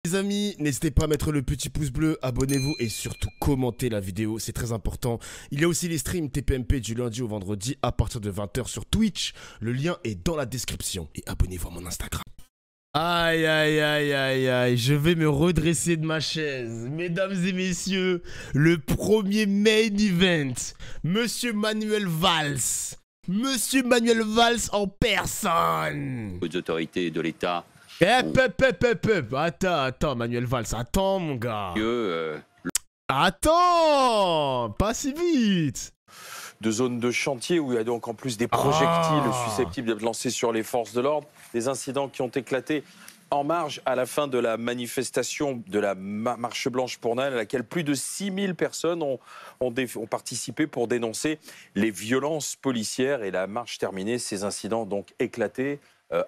Les amis, n'hésitez pas à mettre le petit pouce bleu, abonnez-vous et surtout commentez la vidéo, c'est très important. Il y a aussi les streams TPMP du lundi au vendredi à partir de 20 h sur Twitch. Le lien est dans la description et abonnez-vous à mon Instagram. Aïe aïe aïe aïe aïe, je vais me redresser de ma chaise. Mesdames et messieurs, le premier main event, Monsieur Manuel Valls. Monsieur Manuel Valls en personne. Aux autorités de l'État. Attends, Manuel Valls, attends, mon gars. Attends, pas si vite. De zones de chantier où il y a donc en plus des projectiles susceptibles d'être lancés sur les forces de l'ordre. Des incidents qui ont éclaté en marge à la fin de la manifestation de la Marche Blanche pour Noël, à laquelle plus de 6000 personnes ont participé pour dénoncer les violences policières. Et la marche terminée, ces incidents donc éclatés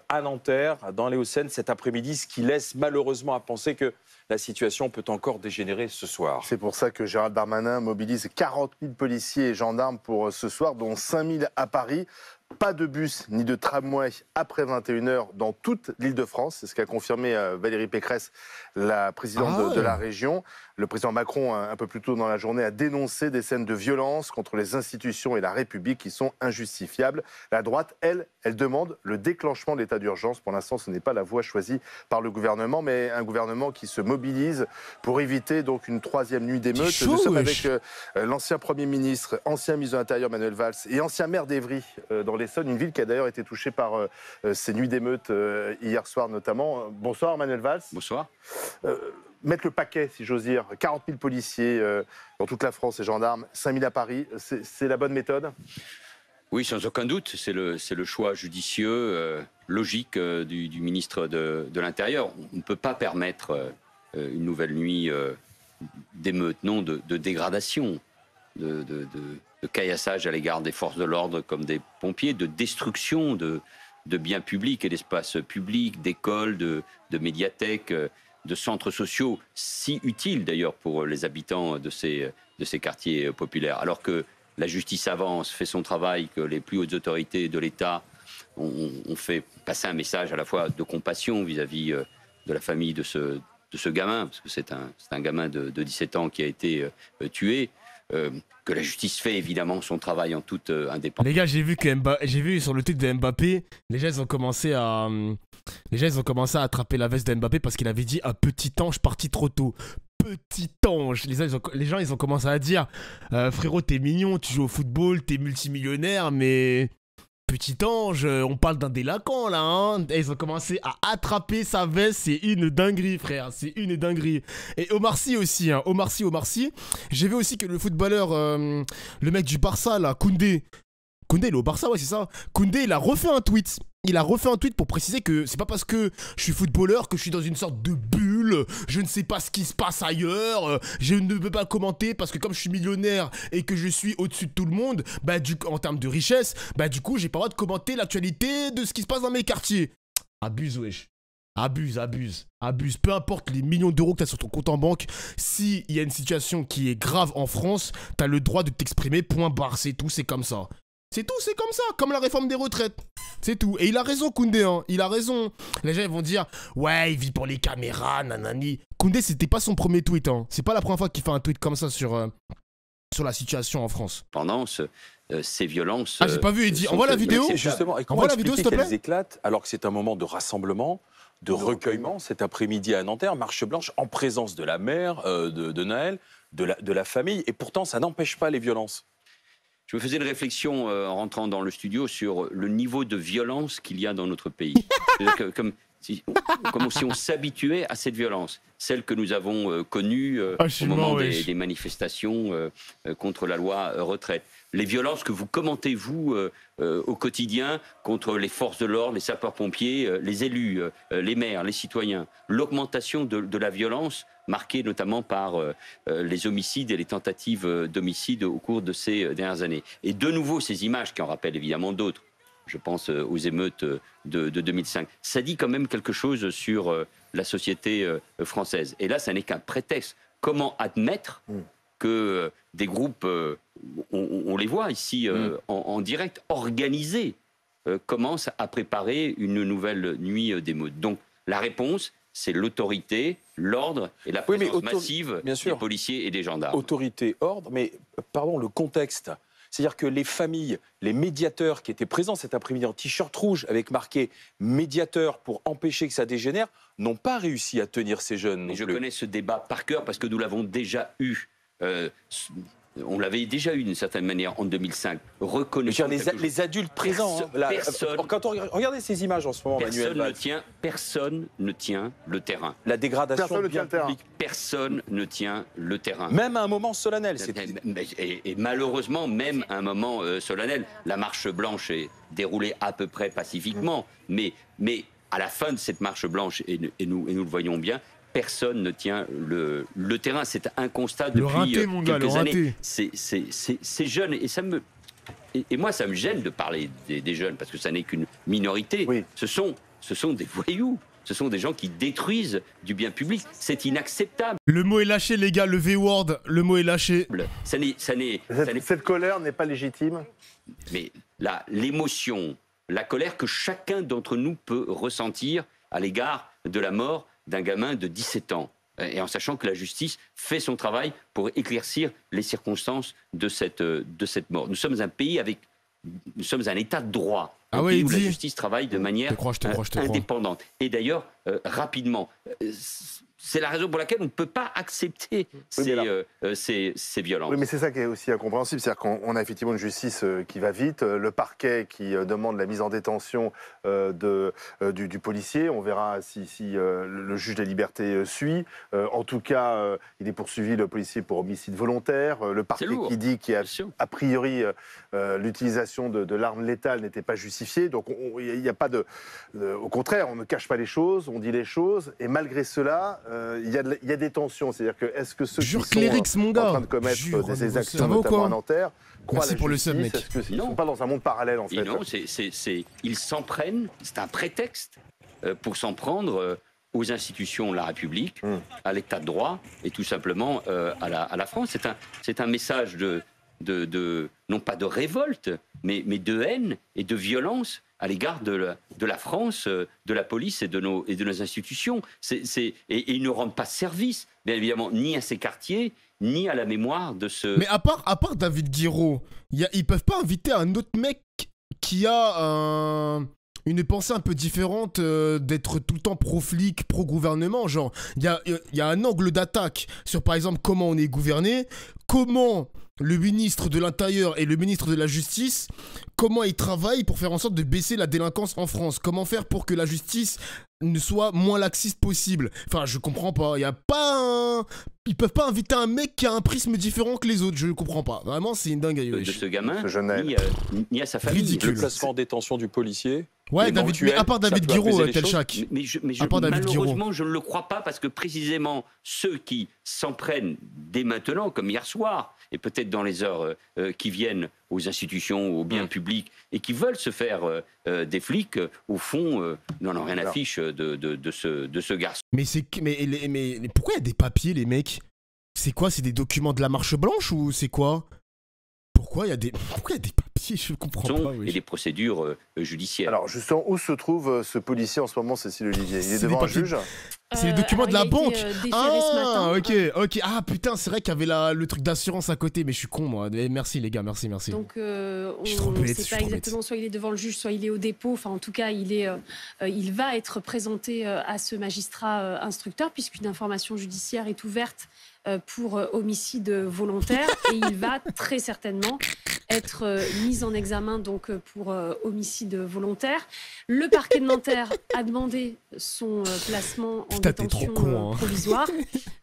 à Nanterre, dans les Hauts-de-Seine cet après-midi, ce qui laisse malheureusement à penser que la situation peut encore dégénérer ce soir. C'est pour ça que Gérald Darmanin mobilise 40 000 policiers et gendarmes pour ce soir, dont 5 000 à Paris. Pas de bus ni de tramway après 21 h dans toute l'Île-de-France. C'est ce qu'a confirmé Valérie Pécresse, la présidente de la région. Le président Macron, un peu plus tôt dans la journée, a dénoncé des scènes de violence contre les institutions et la République qui sont injustifiables. La droite, elle demande le déclenchement de l'état d'urgence. Pour l'instant, ce n'est pas la voie choisie par le gouvernement, mais un gouvernement qui se mobilise pour éviter donc une troisième nuit d'émeute. Nous sommes avec l'ancien Premier ministre, ancien ministre de l'Intérieur Manuel Valls et ancien maire d'Evry dans l'Essonne, une ville qui a d'ailleurs été touchée par ces nuits d'émeute hier soir notamment. Bonsoir Manuel Valls. Bonsoir. Mettre le paquet, si j'ose dire, 40 000 policiers dans toute la France et gendarmes, 5 000 à Paris, c'est la bonne méthode? Oui, sans aucun doute, c'est le choix judicieux, logique du ministre de l'Intérieur. On ne peut pas permettre une nouvelle nuit d'émeute, non, de dégradation, de caillassage à l'égard des forces de l'ordre comme des pompiers, de destruction de biens publics et d'espaces publics, d'écoles, de médiathèques, de centres sociaux, si utiles d'ailleurs pour les habitants de ces quartiers populaires. Alors que la justice avance, fait son travail, que les plus hautes autorités de l'État ont fait passer un message à la fois de compassion vis-à-vis de la famille de ce gamin, parce que c'est un gamin de 17 ans qui a été tué, que la justice fait évidemment son travail en toute indépendance. Les gars, j'ai vu sur le tweet de Mbappé, les gens ils ont commencé à attraper la veste de Mbappé parce qu'il avait dit un petit ange parti trop tôt. Petit ange. Les gens ils ont commencé à dire frérot, t'es mignon, tu joues au football, t'es multimillionnaire, mais petit ange, on parle d'un délinquant là, hein. Et ils ont commencé à attraper sa veste, c'est une dinguerie frère, c'est une dinguerie. Et Omar Sy aussi, hein. Omar Sy. J'ai vu aussi que le footballeur, le mec du Barça là, Koundé, il est au Barça, ouais c'est ça. Koundé, il a refait un tweet. Pour préciser que c'est pas parce que je suis footballeur que je suis dans une sorte de bulle, je ne sais pas ce qui se passe ailleurs, je ne peux pas commenter parce que comme je suis millionnaire et que je suis au-dessus de tout le monde, en termes de richesse, du coup j'ai pas le droit de commenter l'actualité de ce qui se passe dans mes quartiers. Abuse wesh. Abuse. Peu importe les millions d'euros que tu as sur ton compte en banque, s'il y a une situation qui est grave en France, tu as le droit de t'exprimer, point barre, c'est tout, c'est comme ça. C'est tout, c'est comme ça, comme la réforme des retraites. C'est tout. Et il a raison, Koundé, hein. Il a raison. Les gens, ils vont dire, ouais, il vit pour les caméras, nanani. Koundé, c'était pas son premier tweet, hein. C'est pas la première fois qu'il fait un tweet comme ça sur la situation en France. Pendant ces violences... j'ai pas vu, Eddy. Envoie la vidéo. Justement, et comment expliquer qu'elles éclatent alors que c'est un moment de rassemblement, de recueillement, cet après-midi à Nanterre, marche blanche, en présence de la mère, de Naël, de la famille, et pourtant, ça n'empêche pas les violences. Je me faisais une réflexion en rentrant dans le studio sur le niveau de violence qu'il y a dans notre pays. Comme si on s'habituait à cette violence, celle que nous avons connue au moment des manifestations contre la loi retraite. Les violences que vous commentez, vous, au quotidien, contre les forces de l'ordre, les sapeurs-pompiers, les élus, les maires, les citoyens. L'augmentation de la violence marquée notamment par les homicides et les tentatives d'homicide au cours de ces dernières années. Et de nouveau, ces images qui en rappellent évidemment d'autres. Je pense aux émeutes de 2005. Ça dit quand même quelque chose sur la société française. Et là, ça n'est qu'un prétexte. Comment admettre que des groupes, on les voit ici en direct, organisés, commencent à préparer une nouvelle nuit d'émeute. Donc la réponse, c'est l'autorité, l'ordre et la Oui, mais présence massive bien sûr. des policiers et des gendarmes. Autorité, ordre, mais pardon, le contexte. C'est-à-dire que les familles, les médiateurs qui étaient présents cet après-midi en t-shirt rouge avec marqué médiateur pour empêcher que ça dégénère, n'ont pas réussi à tenir ces jeunes. Mais je connais ce débat par cœur parce que nous l'avons déjà eu. On l'avait déjà eu d'une certaine manière en 2005. Reconnaissons les adultes présents. Quand on regardez ces images en ce moment, Manuel Valls, personne ne tient le terrain. La dégradation Personne ne du bien tient le public. Personne ne tient le terrain. Même à un moment solennel. Et malheureusement, même à un moment solennel, la marche blanche est déroulée à peu près pacifiquement. Mais à la fin de cette marche blanche, et nous le voyons bien, personne ne tient le terrain. C'est un constat depuis quelques années. C'est jeune et moi ça me gêne de parler des jeunes parce que ça n'est qu'une minorité. Oui. Ce sont des voyous. Ce sont des gens qui détruisent du bien public. C'est inacceptable. Le mot est lâché, les gars. Le V-word, le mot est lâché. Cette colère n'est pas légitime. Mais l'émotion, la colère que chacun d'entre nous peut ressentir à l'égard de la mort d'un gamin de 17 ans, et en sachant que la justice fait son travail pour éclaircir les circonstances de cette mort. Nous sommes un pays nous sommes un état de droit, un pays où la justice travaille de manière indépendante. Et d'ailleurs, rapidement, c'est la raison pour laquelle on ne peut pas accepter ces violences. Oui, mais c'est ça qui est aussi incompréhensible. C'est-à-dire qu'on a effectivement une justice qui va vite, le parquet qui demande la mise en détention du policier. On verra si le juge des libertés suit. En tout cas, il est poursuivi, le policier, pour homicide volontaire. Le parquet qui dit qu'a priori l'utilisation de l'arme létale n'était pas justifiée. Donc il n'y a pas de... au contraire, on ne cache pas les choses, on dit les choses. Et malgré cela... il y a des tensions, c'est-à-dire que est-ce que ceux qui sont en train de commettre des exactions, notamment à Nanterre, croient la justice, est-ce qu'ils ne sont pas dans un monde parallèle en fait? Non, ils s'en prennent, c'est un prétexte pour s'en prendre aux institutions de la République, à l'état de droit et tout simplement à la France. C'est un message non pas de révolte, mais de haine et de violence à l'égard de la France, de la police et de nos institutions. Et ils ne rendent pas service, bien évidemment, ni à ces quartiers, ni à la mémoire de ce... Mais à part David Guiraud, ils peuvent pas inviter un autre mec qui a une pensée un peu différente d'être tout le temps pro-flic, pro-gouvernement. Genre, il y a un angle d'attaque sur, par exemple, comment on est gouverné, comment... le ministre de l'Intérieur et le ministre de la Justice, comment ils travaillent pour faire en sorte de baisser la délinquance en France. Comment faire pour que la justice ne soit moins laxiste possible. Enfin, je comprends pas. Il y a pas Ils peuvent pas inviter un mec qui a un prisme différent que les autres. Je comprends pas. Vraiment, c'est une dinguerie. De ce gamin, ni à sa famille. Ridicule. Le placement en détention du policier. Ouais, mais à part David Guiraud, tel chaque. Malheureusement, je ne le crois pas parce que précisément ceux qui s'en prennent dès maintenant, comme hier soir, et peut-être dans les heures qui viennent aux institutions, aux biens publics, et qui veulent se faire des flics, au fond, n'en ont rien à fiche de ce garçon. Mais pourquoi il y a des papiers, les mecs? C'est quoi? C'est des documents de la marche blanche ou c'est quoi? Pourquoi il y a des papiers? Je comprends pas. Oui. Et des procédures judiciaires. Alors, justement, où se trouve ce policier en ce moment, Cécile Olivier? Il est devant un juge? C'est les documents de la banque. Ah, ok. Ah putain, c'est vrai qu'il y avait le truc d'assurance à côté, mais je suis con moi. Merci les gars, merci. Donc on ne sait pas exactement, soit il est devant le juge, soit il est au dépôt. Enfin, en tout cas, il va être présenté à ce magistrat instructeur, puisqu'une information judiciaire est ouverte pour homicide volontaire, et il va très certainement être mis en examen donc pour homicide volontaire. Le parquet de Nanterre a demandé son placement en détention provisoire.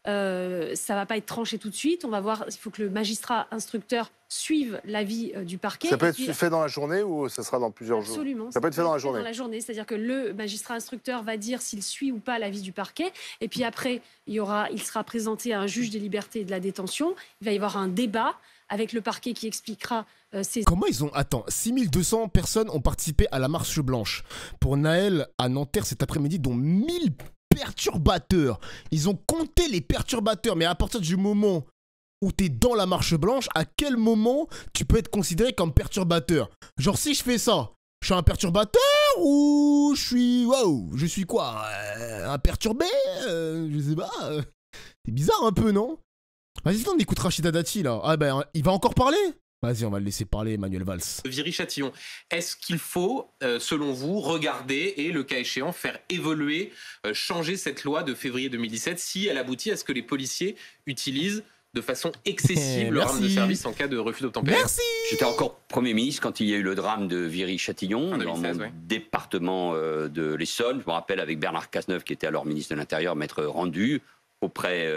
Ça va pas être tranché tout de suite. On va voir. Il faut que le magistrat instructeur suive l'avis du parquet. Ça peut être fait dans la journée ou ça sera dans plusieurs jours? Absolument. Ça peut être fait dans la journée. Dans la journée, c'est-à-dire que le magistrat instructeur va dire s'il suit ou pas l'avis du parquet. Et puis après, il sera présenté à un juge des libertés et de la détention. Il va y avoir un débat avec le parquet qui expliquera ses... Comment ils ont... Attends, 6200 personnes ont participé à la marche blanche. Pour Naël, à Nanterre cet après-midi, dont 1000 perturbateurs. Ils ont compté les perturbateurs, mais à partir du moment où t'es dans la marche blanche, à quel moment tu peux être considéré comme perturbateur? Genre, si je fais ça, Je suis un perturbateur ou je suis quoi, un perturbé, je sais pas. C'est bizarre un peu, non? Vas-y, on écoute Rachida Dati là. Ah ben, il va encore parler? Vas-y, on va le laisser parler, Manuel Valls. Viry-Châtillon, est-ce qu'il faut, selon vous, regarder et, le cas échéant, faire évoluer, changer cette loi de février 2017 si elle aboutit à ce que les policiers utilisent de façon excessive leur arme de service en cas de refus d'obtempérer? Merci. J'étais encore Premier ministre quand il y a eu le drame de Viry-Châtillon, dans mon département de l'Essonne. Je me rappelle avec Bernard Cazeneuve, qui était alors ministre de l'Intérieur, m'être rendu auprès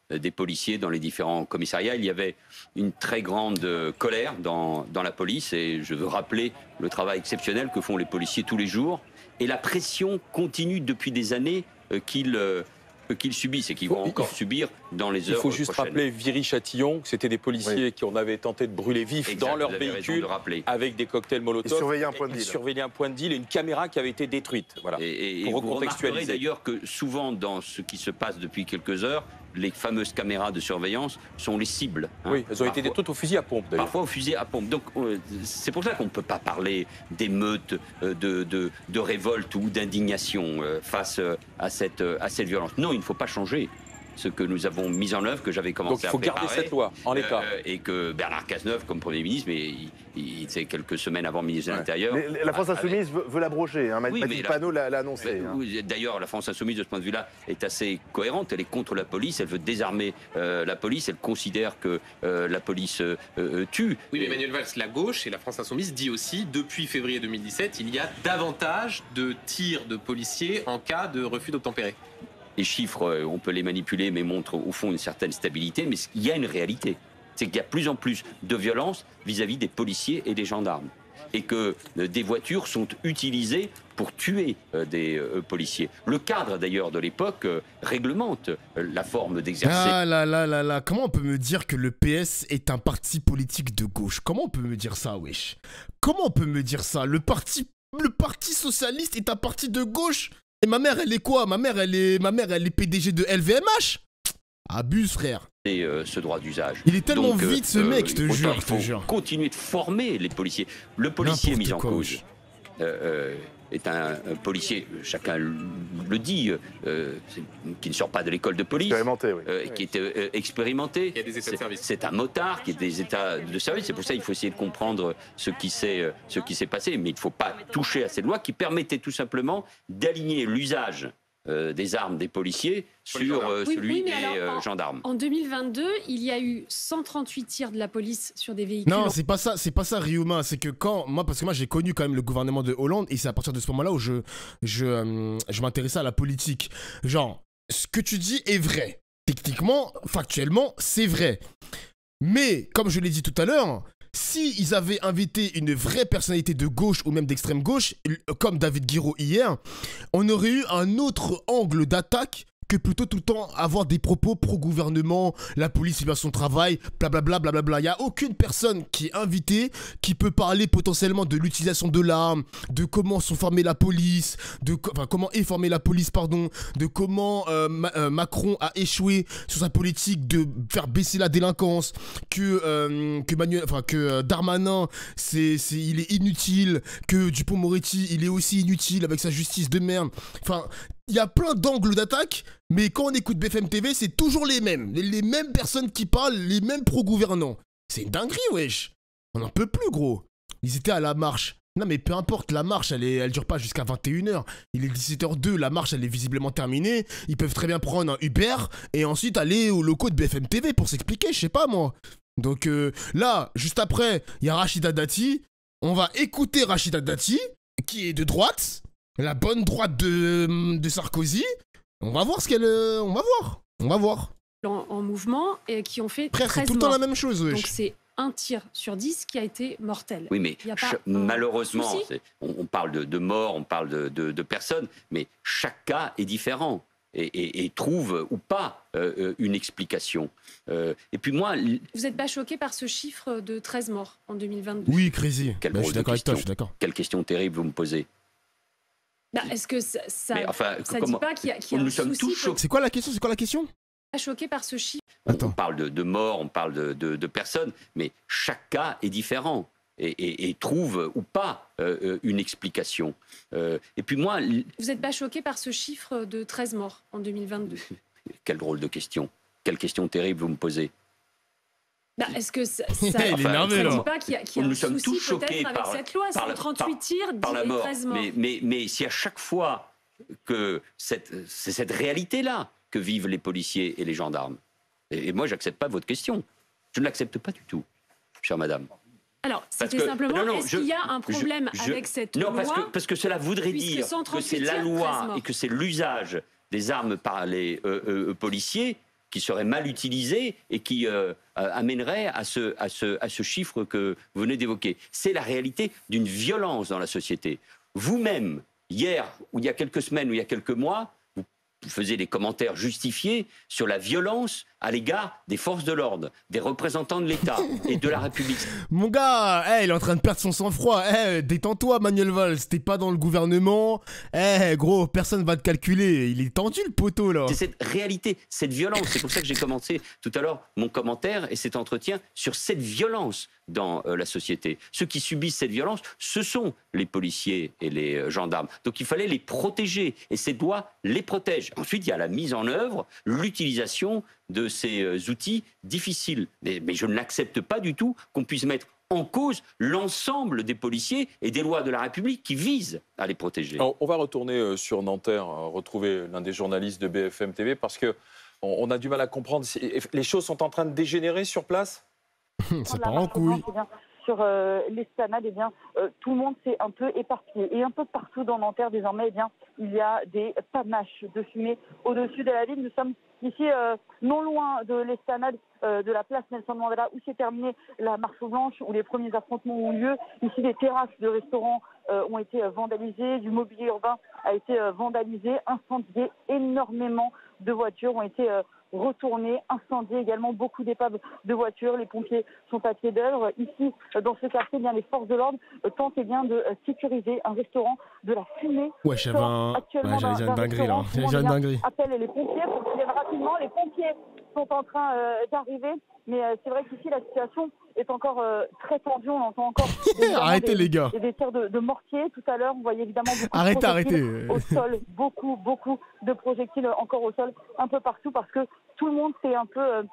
des policiers dans les différents commissariats. Il y avait une très grande colère dans la police, et je veux rappeler le travail exceptionnel que font les policiers tous les jours, et la pression continue depuis des années qu'ils subissent et qu'ils vont encore subir dans les heures prochaines. Il faut juste rappeler Viry-Châtillon, que c'était des policiers qui en avaient tenté de brûler vifs dans leur véhicule avec des cocktails Molotov. Ils surveillaient un point de deal. Ils surveillaient un point de deal et une caméra qui avait été détruite. Voilà. Et pour vous recontextualiser. remarquerez d'ailleurs que souvent dans ce qui se passe depuis quelques heures, les fameuses caméras de surveillance sont les cibles. Oui, elles ont été détruites au fusil à pompe d'ailleurs. Parfois au fusil à pompe. Donc c'est pour ça qu'on ne peut pas parler d'émeutes, de révolte ou d'indignation face à cette violence. Non, il ne faut pas changer ce que nous avons mis en œuvre, que j'avais commencé à préparer. Donc il faut garder cette loi en l'état. Et que Bernard Cazeneuve, comme Premier ministre, mais c'est quelques semaines avant ministre de l'Intérieur... La France Insoumise veut l'abroger, hein. Mathilde Panot l'a annoncé. D'ailleurs, la France Insoumise, de ce point de vue-là, est assez cohérente. Elle est contre la police, elle veut désarmer la police, elle considère que la police tue. Oui, mais Manuel Valls, la gauche et la France Insoumise dit aussi, depuis février 2017, il y a davantage de tirs de policiers en cas de refus d'obtempérer. Les chiffres, on peut les manipuler, mais montrent au fond une certaine stabilité. Mais il y a une réalité, c'est qu'il y a de plus en plus de violence vis-à-vis des policiers et des gendarmes. Et que des voitures sont utilisées pour tuer des policiers. Le cadre, d'ailleurs, de l'époque réglemente la forme d'exercer. Ah là là là là, comment on peut me dire que le PS est un parti politique de gauche? Comment on peut me dire ça, wesh? Comment on peut me dire ça? Le parti socialiste est un parti de gauche? Et ma mère, elle est quoi? Ma mère, elle est PDG de LVMH. Abuse, frère. Et ce droit d'usage. Il est tellement vite, ce mec, je te jure. Il faut continuer de former les policiers. Le policier mis en cause est un policier, chacun le dit, qui ne sort pas de l'école de police, qui est expérimenté. C'est un motard qui est des états de service. C'est pour ça qu'il faut essayer de comprendre ce qui s'est passé. Mais il ne faut pas toucher à ces lois qui permettaient tout simplement d'aligner l'usage des armes des policiers sur celui des gendarmes. En 2022, il y a eu 138 tirs de la police sur des véhicules. Non, c'est pas ça, Ryuma. C'est que parce que moi j'ai connu quand même le gouvernement de Hollande, et c'est à partir de ce moment-là où je m'intéressais à la politique. Genre, ce que tu dis est vrai. Techniquement, factuellement, c'est vrai. Mais, comme je l'ai dit tout à l'heure, si ils avaient invité une vraie personnalité de gauche ou même d'extrême gauche, comme David Guiraud hier, on aurait eu un autre angle d'attaque que plutôt tout le temps avoir des propos pro-gouvernement, la police fait bien son travail, blablabla, blablabla. Il n'y a aucune personne qui est invitée qui peut parler potentiellement de l'utilisation de l'arme, de comment la police, comment est formée la police, pardon, de comment Macron a échoué sur sa politique de faire baisser la délinquance, que Darmanin, il est inutile, que Dupond-Moretti, il est aussi inutile avec sa justice de merde. Enfin, il y a plein d'angles d'attaque, mais quand on écoute BFM TV, c'est toujours les mêmes personnes qui parlent, les mêmes pro-gouvernants. C'est une dinguerie, wesh. On n'en peut plus, gros. Ils étaient à la marche. Non, mais peu importe, la marche, elle dure pas jusqu'à 21h. Il est 17h02, la marche, elle est visiblement terminée. Ils peuvent très bien prendre un Uber et ensuite aller au locaux de BFM TV pour s'expliquer, je sais pas, moi. Donc là, juste après, il y a Rachida Dati. On va écouter Rachida Dati, qui est de droite. La bonne droite de Sarkozy. On va voir on va voir. En mouvement et qui ont fait 13 morts. C'est tout le temps la même chose, wesh. Donc c'est un tir sur 10 qui a été mortel. Oui, mais malheureusement, on parle de morts, on parle de personnes, mais chaque cas est différent et trouve ou pas une explication. Et puis moi... Vous n'êtes pas choqué par ce chiffre de 13 morts en 2022? Oui, crazy. Je suis d'accord avec toi, je suis d'accord. Quelle question terrible vous me posez. Est-ce que ça dit pas qu'il y a un souci? C'est quoi la question? Pas choqué par ce chiffre? On parle de morts, on parle de personnes, mais chaque cas est différent et trouve ou pas une explication. Et puis moi... Vous n'êtes pas choqué par ce chiffre de 13 morts en 2022? Quelle drôle de question. Quelle question terrible vous me posez. Bah, est-ce que ça Il est énervé, là. dit pas qu'il y a Nous un sommes souci tous choqués peut-être avec cette loi, 138 tirs, par la mort. 13 morts. Mais si à chaque fois que c'est cette réalité-là que vivent les policiers et les gendarmes, et moi j'accepte pas votre question, je ne l'accepte pas du tout, chère madame. Alors, c'était simplement, est-ce qu'il y a un problème avec cette loi? Non, parce que cela voudrait dire que c'est la loi et que c'est l'usage des armes par les policiers qui serait mal utilisé et qui amènerait à ce chiffre que vous venez d'évoquer. C'est la réalité d'une violence dans la société. Vous-même, hier, ou il y a quelques semaines, ou il y a quelques mois, vous faisiez des commentaires justifiés sur la violence à l'égard des forces de l'ordre, des représentants de l'État et de la République. Mon gars, il est en train de perdre son sang-froid. Détends-toi, Manuel Valls. T'es pas dans le gouvernement. Gros, personne va te calculer. Il est tendu, le poteau, là. C'est cette réalité, cette violence. C'est pour ça que j'ai commencé tout à l'heure mon commentaire et cet entretien sur cette violence dans la société. Ceux qui subissent cette violence, ce sont les policiers et les gendarmes. Donc il fallait les protéger et cette loi les protège. Ensuite, il y a la mise en œuvre, l'utilisation de ces outils difficiles. Mais je ne l'accepte pas du tout qu'on puisse mettre en cause l'ensemble des policiers et des lois de la République qui visent à les protéger. Alors, on va retourner sur Nanterre, retrouver l'un des journalistes de BFM TV, parce qu'on a du mal à comprendre. Les choses sont en train de dégénérer sur place. Ça part en couille. Sur l'esplanade, eh bien, tout le monde s'est un peu éparpillé. Et un peu partout dans Nanterre, désormais, eh bien, il y a des panaches de fumée au-dessus de la ville. Nous sommes ici, non loin de l'esplanade de la place Nelson Mandela, où s'est terminée la marche blanche, où les premiers affrontements ont eu lieu. Ici, des terrasses de restaurants ont été vandalisées, du mobilier urbain a été vandalisé, incendié, énormément de voitures ont été retournées, incendiées également, beaucoup d'épaves de voitures. Les pompiers sont à pied d'œuvre. Ici, dans ce quartier, bien, les forces de l'ordre tentent bien de sécuriser un restaurant de la fumée. Ouais, j'avais j'allais dire une dinguerie, là. J'allais dire une dinguerie. Appelle les pompiers pour qu'ils viennent rapidement. Les pompiers sont en train d'arriver. Mais c'est vrai qu'ici, la situation est encore très tendue. On entend encore arrêtez, les gars. Des tirs de mortier. Tout à l'heure, on voyait évidemment beaucoup de projectiles au sol. Beaucoup de projectiles encore au sol, un peu partout, parce que tout le monde s'est un peu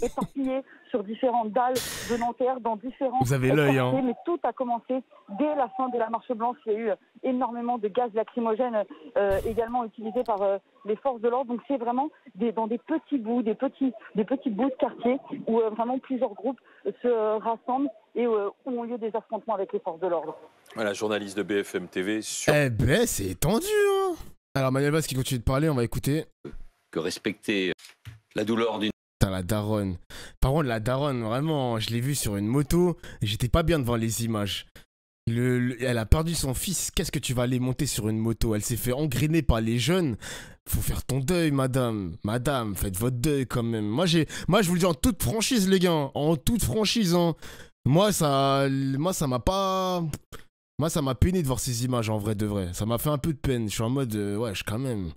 éparpillé sur différentes dalles de Nanterre, dans différents Vous avez l'œil, hein. Mais tout a commencé dès la fin de la marche blanche. Il y a eu énormément de gaz lacrymogène également utilisés par les forces de l'ordre. Donc c'est vraiment dans des petits bouts, des petits bouts de quartier où vraiment plusieurs groupes se rassemblent et où ont lieu des affrontements avec les forces de l'ordre. Voilà, journaliste de BFM TV sur... Eh ben, c'est tendu, hein. Alors Manuel Valls qui continue de parler, on va écouter. Que respecter la douleur d'une... Putain, la daronne. Par contre, la daronne, vraiment, je l'ai vue sur une moto et j'étais pas bien devant les images. Elle a perdu son fils. Qu'est-ce que tu vas aller monter sur une moto? Elle s'est fait engrainer par les jeunes. Faut faire ton deuil, madame. Madame, faites votre deuil quand même. Moi, je vous le dis en toute franchise, les gars. En toute franchise, hein. Moi, ça m'a pas... Moi, ça m'a peiné de voir ces images, en vrai de vrai. Ça m'a fait un peu de peine. Je suis en mode, wesh, quand même.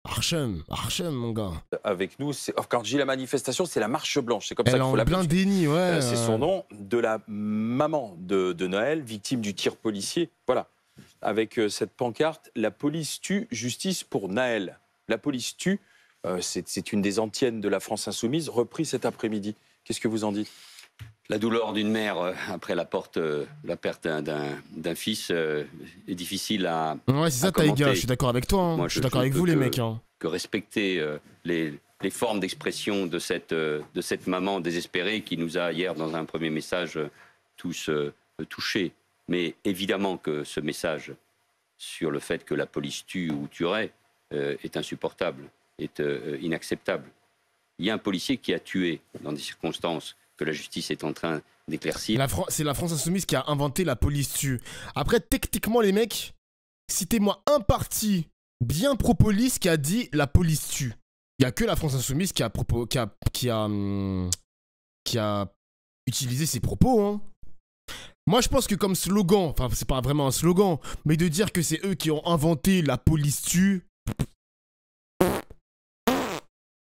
Archem, mon gars. Avec nous, quand je dis la manifestation, c'est la marche blanche. C'est comme ça qu'il faut l'appeler. Elle est en plein déni, ouais. C'est son nom, de la maman de Naël, victime du tir policier. Voilà. Avec cette pancarte, la police tue, justice pour Naël. La police tue, c'est une des antiennes de la France insoumise, repris cet après-midi. Qu'est-ce que vous en dites? La douleur d'une mère après la perte d'un fils est difficile à ouais, c'est ça, Taïga, je suis d'accord avec toi. Hein. Moi, je suis d'accord avec vous, les mecs. Hein. Que respecter les formes d'expression de cette maman désespérée qui nous a, hier, dans un premier message, tous touchés. Mais évidemment que ce message sur le fait que la police tue ou tuerait est insupportable, est inacceptable. Il y a un policier qui a tué dans des circonstances que la justice est en train d'éclaircir. C'est la France insoumise qui a inventé la police tue. Après, techniquement, les mecs, citez-moi un parti bien pro-police qui a dit la police tue. Il n'y a que la France insoumise qui a utilisé ces propos. Hein. Moi, je pense que comme slogan, enfin, c'est pas vraiment un slogan, mais de dire que c'est eux qui ont inventé la police tue.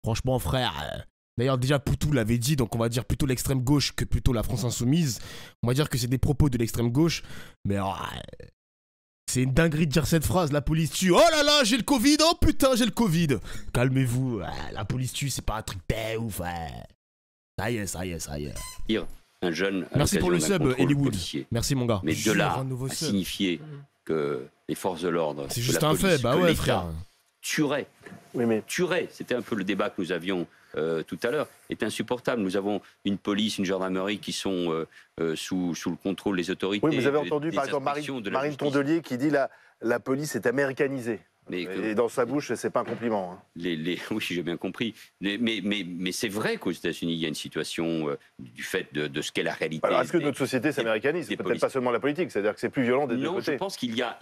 Franchement, frère... D'ailleurs, déjà, Poutou l'avait dit, donc on va dire plutôt l'extrême gauche que plutôt la France insoumise. On va dire que c'est des propos de l'extrême gauche. Mais c'est une dinguerie de dire cette phrase. La police tue. Oh là là, j'ai le Covid. Oh putain, j'ai le Covid. Calmez-vous. La police tue, c'est pas un truc de ouf. Ça y est, ça y est, ça y est. Un jeune. Merci pour le sub, Hollywood. Merci, mon gars. Mais de là à signifier que les forces de l'ordre. C'est juste un fait, bah ouais, frère. Tuerait. Oui, mais tuerait. C'était un peu le débat que nous avions tout à l'heure. Est insupportable. Nous avons une police, une gendarmerie qui sont sous le contrôle des autorités. Oui, vous avez entendu par exemple Marine Tondelier qui dit la police est américanisée. Et dans sa bouche, c'est pas un compliment. Hein. Oui, j'ai bien compris. Mais c'est vrai qu'aux États-Unis, il y a une situation du fait de ce qu'est la réalité. Alors, est-ce que notre société s'américanise? Peut-être pas seulement la politique, c'est-à-dire que c'est plus violent des deux côtés. Non, je pense qu'il y a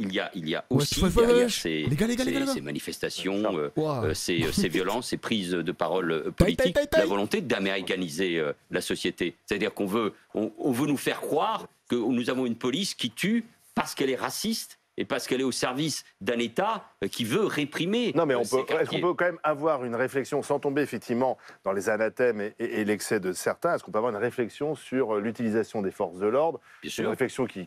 aussi derrière ces manifestations, ces violences, ces prises de parole politiques, la volonté d'américaniser la société. C'est-à-dire qu'on veut nous faire croire que nous avons une police qui tue parce qu'elle est raciste et parce qu'elle est au service d'un État qui veut réprimer. Non, mais est-ce qu'on peut quand même avoir une réflexion, sans tomber effectivement dans les anathèmes et l'excès de certains, est-ce qu'on peut avoir une réflexion sur l'utilisation des forces de l'ordre? Une réflexion qui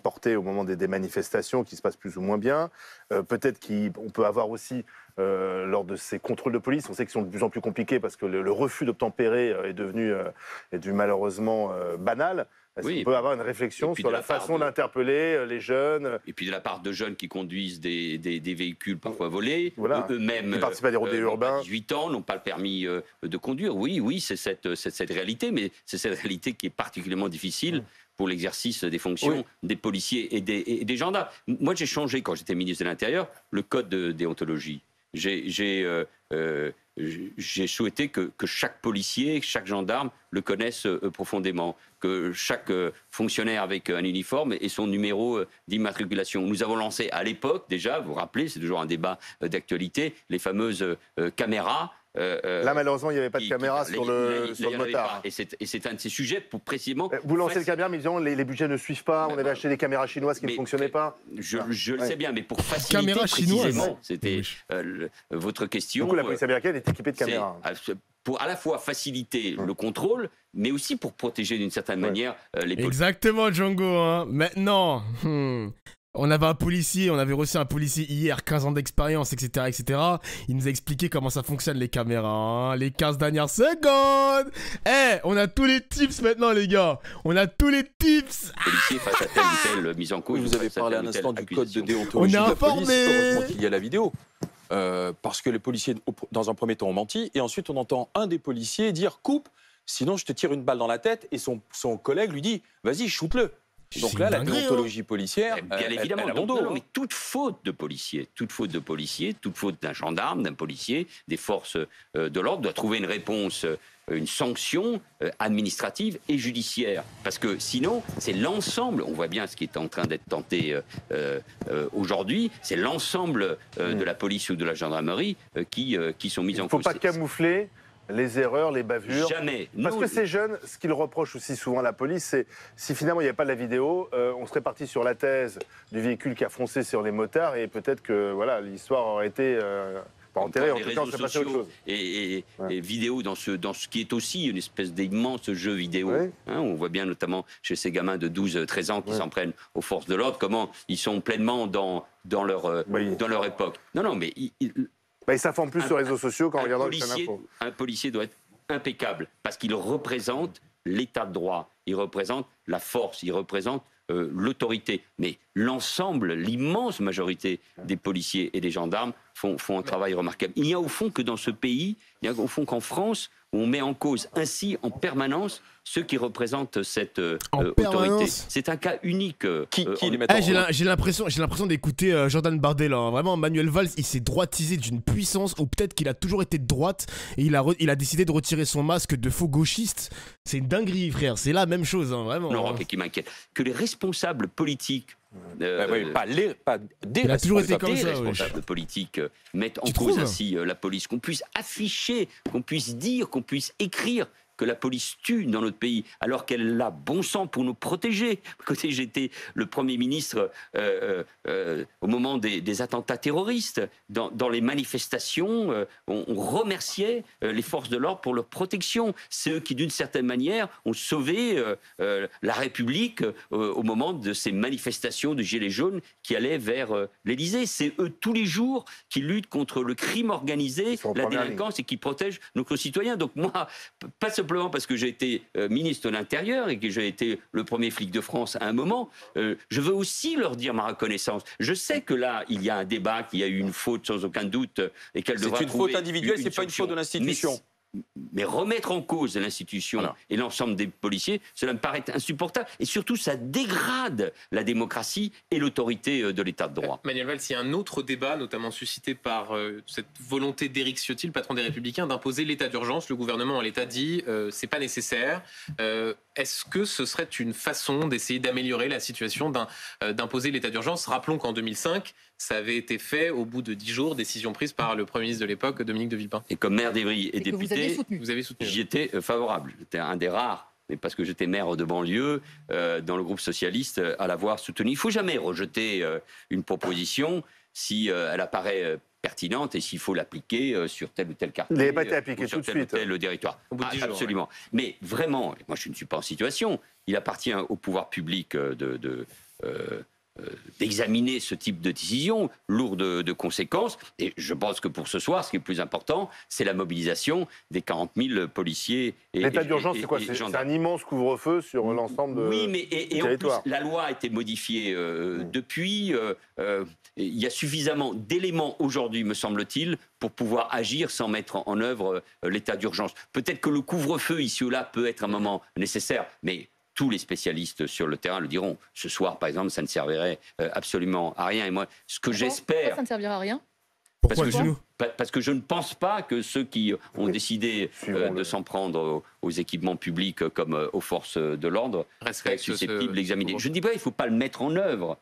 portait au moment des manifestations, qui se passe plus ou moins bien. Peut-être qu'on peut avoir aussi, lors de ces contrôles de police, on sait qu'ils sont de plus en plus compliqués parce que le refus d'obtempérer est devenu malheureusement banal. Est-ce qu'on peut avoir une réflexion sur la façon d'interpeller les jeunes? Et puis de la part de jeunes qui conduisent des véhicules parfois volés, eux-mêmes qui participent à des rodéos urbains. 18 ans, n'ont pas le permis de conduire. Oui, c'est cette réalité, mais c'est cette réalité qui est particulièrement difficile pour l'exercice des fonctions des policiers et des gendarmes. Moi, j'ai changé, quand j'étais ministre de l'Intérieur, le code de déontologie. J'ai souhaité que chaque policier, chaque gendarme le connaisse profondément, que chaque fonctionnaire avec un uniforme ait son numéro d'immatriculation. Nous avons lancé à l'époque déjà, vous vous rappelez, c'est toujours un débat d'actualité, les fameuses caméras. Là, malheureusement, il n'y avait pas de caméra sur le motard. Et c'est un de ces sujets pour précisément... Vous lancez le caméra, mais disons, les budgets ne suivent pas, on avait acheté des caméras chinoises qui ne fonctionnaient pas. Je le sais bien, mais pour faciliter précisément, c'était votre question... Du coup, la police américaine est équipée de caméras. Pour à la fois faciliter le contrôle, mais aussi pour protéger d'une certaine manière les policiers. Exactement, Django. Hein. Maintenant... On avait reçu un policier hier, 15 ans d'expérience, etc., etc. Il nous a expliqué comment ça fonctionne les caméras, hein, les 15 dernières secondes. On a tous les tips maintenant, les gars. On a tous les tips. Policier face à telle ou telle mise en cause. Vous avez parlé un instant du code de déontologie de la police. Heureusement qu'il y a la vidéo. Parce que les policiers, dans un premier temps, ont menti. Et ensuite, on entend un des policiers dire « coupe, sinon je te tire une balle dans la tête ». Et son collègue lui dit « vas-y, shoot-le ». Donc là, la déontologie policière, bien évidemment, elle a bon dos. Mais toute faute de policier, toute faute d'un gendarme, d'un policier, des forces de l'ordre doit trouver une réponse, une sanction administrative et judiciaire. Parce que sinon, c'est l'ensemble, on voit bien ce qui est en train d'être tenté aujourd'hui, c'est l'ensemble de la police ou de la gendarmerie qui sont mises en cause. Il ne faut pas camoufler les erreurs, les bavures. Jamais. Parce que ces jeunes, ce qu'ils reprochent aussi souvent à la police, c'est si finalement il n'y avait pas de la vidéo, on serait parti sur la thèse du véhicule qui a foncé sur les motards et peut-être que l'histoire aurait été pas enterrée, en tout cas on serait passé à autre chose. Et vidéo dans ce qui est aussi une espèce d'immense jeu vidéo. Oui. Hein, on voit bien notamment chez ces gamins de 12-13 ans qui s'en prennent aux forces de l'ordre, comment ils sont pleinement dans leur époque. Non, mais... Ils s'informent plus sur les réseaux sociaux qu'en regardant les chaînes info. Un policier doit être impeccable parce qu'il représente l'état de droit, il représente la force, il représente l'autorité. Mais l'ensemble, l'immense majorité des policiers et des gendarmes font un travail remarquable. Il n'y a au fond que dans ce pays, il n'y a au fond qu'en France, où on met en cause ainsi en permanence ceux qui représentent cette autorité. C'est un cas unique. Qui les met en cause ? J'ai l'impression d'écouter Jordan Bardella. Hein. Vraiment, Manuel Valls, il s'est droitisé d'une puissance, ou peut-être qu'il a toujours été de droite, et il a décidé de retirer son masque de faux gauchiste. C'est une dinguerie, frère. C'est la même chose, hein, vraiment. Non, qui m'inquiète. Que les responsables politiques... pas des responsables politiques mettent en cause ainsi la police, qu'on puisse afficher, qu'on puisse dire, qu'on puisse écrire que la police tue dans notre pays, alors qu'elle a bon sang pour nous protéger. Quand j'étais le Premier ministre au moment des attentats terroristes, dans les manifestations, on remerciait les forces de l'ordre pour leur protection. C'est eux qui, d'une certaine manière, ont sauvé la République au moment de ces manifestations de gilets jaunes qui allaient vers l'Élysée. C'est eux tous les jours qui luttent contre le crime organisé, la délinquance et qui protègent nos concitoyens. Donc moi, pas simplement parce que j'ai été ministre de l'Intérieur et que j'ai été le premier flic de France à un moment, je veux aussi leur dire ma reconnaissance. Je sais que là, il y a un débat, qu'il y a eu une faute sans aucun doute et qu'elle devra trouver... C'est une faute individuelle, c'est pas une faute de l'institution. Mais remettre en cause l'institution et l'ensemble des policiers, cela me paraît insupportable. Et surtout, ça dégrade la démocratie et l'autorité de l'État de droit. Manuel Valls, il y a un autre débat, notamment suscité par cette volonté d'Éric Ciotti, le patron des Républicains, d'imposer l'état d'urgence. Le gouvernement en l'état dit c'est pas nécessaire. Est-ce que ce serait une façon d'essayer d'améliorer la situation d'imposer l'état d'urgence? Rappelons qu'en 2005, ça avait été fait au bout de 10 jours, décision prise par le Premier ministre de l'époque, Dominique de Villepin. Et comme maire d'Évry et député, vous avez soutenu. J'y étais favorable. J'étais un des rares, mais parce que j'étais maire de banlieue, dans le groupe socialiste, à l'avoir soutenu. Il ne faut jamais rejeter une proposition si elle apparaît pertinente et s'il faut l'appliquer sur tel ou tel quartier. Il n'avait pas été appliqué tout de suite. Tel territoire. Absolument. Ouais. Mais vraiment, moi je ne suis pas en situation. Il appartient au pouvoir public d'examiner ce type de décision lourde de conséquences. Et je pense que pour ce soir, ce qui est le plus important, c'est la mobilisation des 40 000 policiers. L'état d'urgence, c'est quoi? C'est un immense couvre-feu sur l'ensemble de... Oui, mais et en plus, la loi a été modifiée depuis. Il y a suffisamment d'éléments aujourd'hui, me semble-t-il, pour pouvoir agir sans mettre en œuvre l'état d'urgence. Peut-être que le couvre-feu, ici ou là, peut être un moment nécessaire, mais... tous les spécialistes sur le terrain le diront. Ce soir, par exemple, ça ne servirait absolument à rien. Et moi, ce que j'espère... Pourquoi ça ne servira à rien? Parce que je ne pense pas que ceux qui ont décidé de s'en prendre aux équipements publics comme aux forces de l'ordre seraient susceptibles d'examiner. Je ne dis pas qu'il ne faut pas le mettre en œuvre,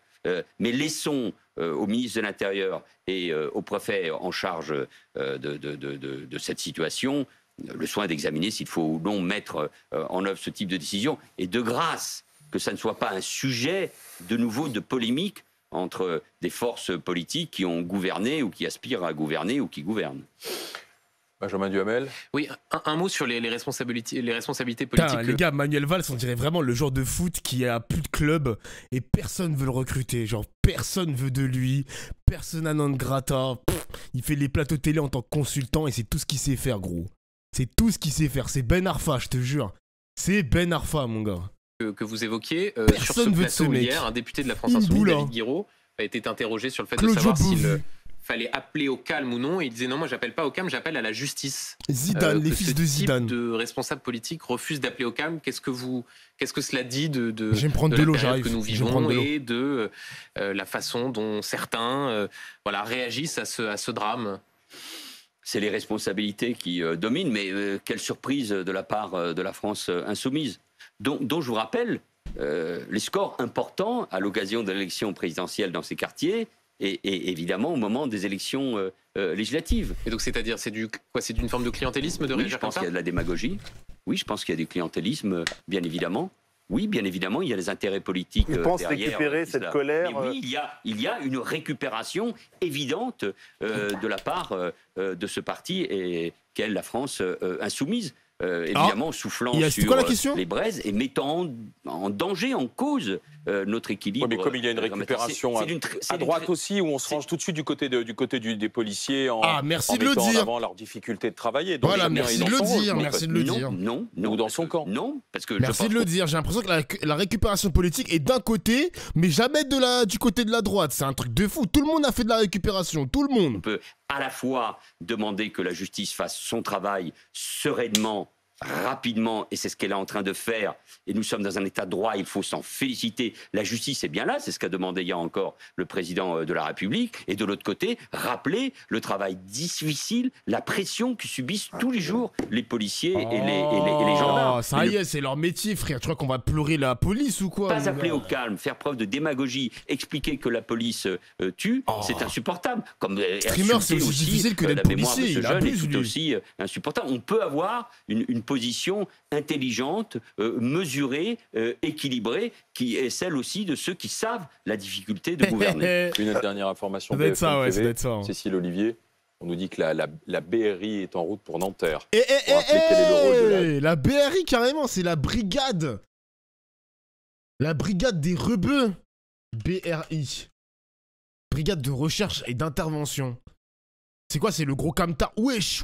mais laissons au ministre de l'Intérieur et au préfet en charge de cette situation le soin d'examiner s'il faut ou non mettre en œuvre ce type de décision. Et de grâce, que ça ne soit pas un sujet de nouveau de polémique entre des forces politiques qui ont gouverné ou qui aspirent à gouverner ou qui gouvernent. Benjamin Duhamel. Oui, un mot sur les responsabilités politiques. Putain, les gars, Manuel Valls, on dirait vraiment le genre de foot qui a plus de club et personne veut le recruter. Genre, personne veut de lui, persona non grata. Il fait les plateaux télé en tant que consultant et c'est tout ce qu'il sait faire, gros. C'est tout ce qu'il sait faire. C'est Ben Arfa, je te jure. C'est Ben Arfa, mon gars. Que vous évoquiez, personne sur ce veut plateau de ce mec. hier, un député de la France Insoumise, David Guiraud, a été interrogé sur le fait de savoir s'il fallait appeler au calme ou non. Et il disait non, moi j'appelle pas au calme, j'appelle à la justice. Zidane, les fils de Zidane. Ce type de responsables politiques refusent d'appeler au calme. Qu'est-ce que cela dit de la période que nous vivons et de la façon dont certains réagissent à ce drame? C'est les responsabilités qui dominent, mais quelle surprise de la part de la France insoumise, dont je vous rappelle les scores importants à l'occasion de l'élection présidentielle dans ces quartiers et évidemment au moment des élections législatives. Et donc c'est-à-dire, c'est d'une forme de clientélisme de réagir comme ça? Je pense qu'il y a de la démagogie. Oui, je pense qu'il y a du clientélisme, bien évidemment. Oui, bien évidemment, il y a des intérêts politiques derrière. Ils pensent récupérer cette colère. Mais oui, il y a une récupération évidente de la part de ce parti et qu'est la France insoumise. Évidemment, soufflant sur les braises et mettant en danger, en cause notre équilibre. Oui, mais comme il y a une récupération à droite aussi, où on se range tout de suite du côté des policiers en mettant en avant leur difficulté de travailler. Donc, voilà, merci de le dire. Non, ou dans son camp. Non, parce que merci de le dire. J'ai l'impression que la récupération politique est d'un côté, mais jamais du côté de la droite. C'est un truc de fou. Tout le monde a fait de la récupération. Tout le monde. On peut à la fois demander que la justice fasse son travail sereinement, rapidement, et c'est ce qu'elle est en train de faire, et nous sommes dans un état de droit, il faut s'en féliciter. La justice est bien là, c'est ce qu'a demandé hier encore le président de la République, et de l'autre côté, rappeler le travail difficile, la pression que subissent tous les jours les policiers et les gendarmes. Ça y est, c'est leur métier, frère. Tu crois qu'on va pleurer la police ou quoi? Pas appeler au calme, faire preuve de démagogie, expliquer que la police tue, c'est insupportable. Comme streamer, c'est aussi difficile que d'être policier. Il abuse, c'est aussi insupportable. On peut avoir une position intelligente, mesurée, équilibrée, qui est celle aussi de ceux qui savent la difficulté de gouverner. Une dernière information. Ça doit être ça, ouais, ça doit être ça. Cécile Olivier, on nous dit que la BRI est en route pour Nanterre. Quel est le rôle de la BRI, carrément, c'est la brigade. La brigade des rebeux. BRI. Brigade de recherche et d'intervention. C'est quoi, c'est le gros camtar? Wesh.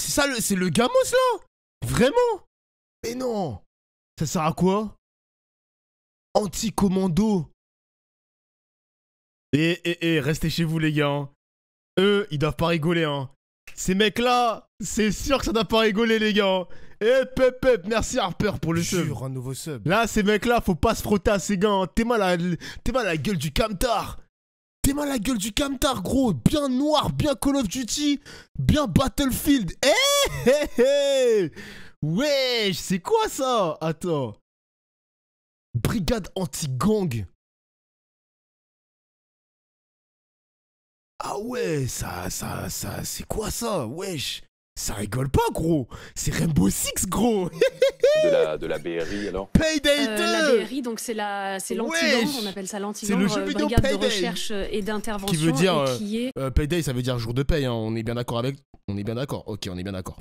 C'est ça, c'est le gamos, là? Vraiment? Mais non. Ça sert à quoi? Anti-commando. Restez chez vous, les gars. Hein. Eux, ils doivent pas rigoler, hein. Ces mecs-là, c'est sûr que ça doit pas rigoler, les gars. Pep, merci Harper pour le sub. Un nouveau sub. Là, ces mecs-là, faut pas se frotter à ces gars. Hein. T'es mal à la gueule du camtar. T'es mal à la gueule du camtar, gros. Bien noir, bien Call of Duty, bien Battlefield. Wesh, c'est quoi ça? Attends. Brigade anti-gang. Ah ouais, ça, c'est quoi ça? Wesh. Ça rigole pas, gros. C'est Rainbow Six, gros. de la BRI, alors Payday 2. La BRI, donc c'est l'anti-gang, on appelle ça l'anti-gang, brigade de recherche et d'intervention. Qui veut dire, Payday, ça veut dire jour de paye, hein. On est bien d'accord avec... On est bien d'accord. Ok, on est bien d'accord.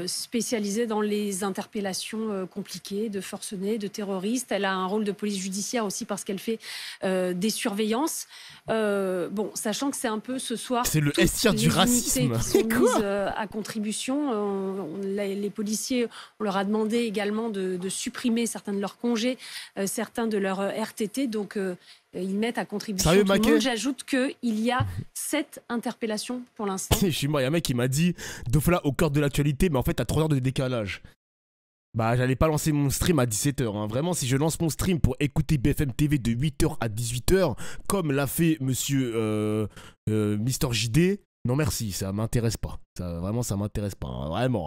Spécialisée dans les interpellations compliquées de forcenés, de terroristes. Elle a un rôle de police judiciaire aussi parce qu'elle fait des surveillances. Bon, sachant que c'est un peu ce soir... C'est le S-tier du racisme. C'est quoi à contribution. Les policiers, on leur a demandé également de supprimer certains de leurs congés, certains de leurs RTT. Donc... ils mettent à contribution tout le monde. J'ajoute qu'il y a 7 interpellations pour l'instant. Je suis mort, il y a un mec qui m'a dit Dofla au cœur de l'actualité, mais en fait, t'as 3 heures de décalage. Bah, j'allais pas lancer mon stream à 17h. Hein. Vraiment, si je lance mon stream pour écouter BFM TV de 8h à 18h, comme l'a fait monsieur Mister JD, non merci, ça m'intéresse pas. Vraiment, ça m'intéresse pas. Hein. Vraiment.